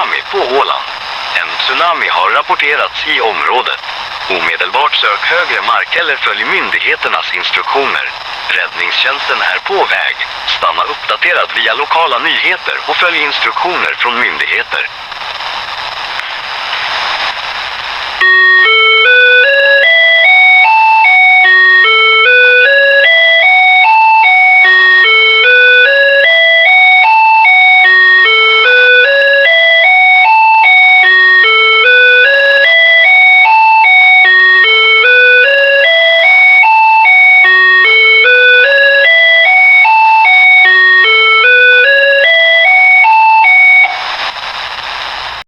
tsunami på Åland. En tsunami har rapporterats i området. Omedelbart sök högre mark eller följ myndigheternas instruktioner. Räddningstjänsten är på väg. Stanna uppdaterad via lokala nyheter och följ instruktioner från myndigheter.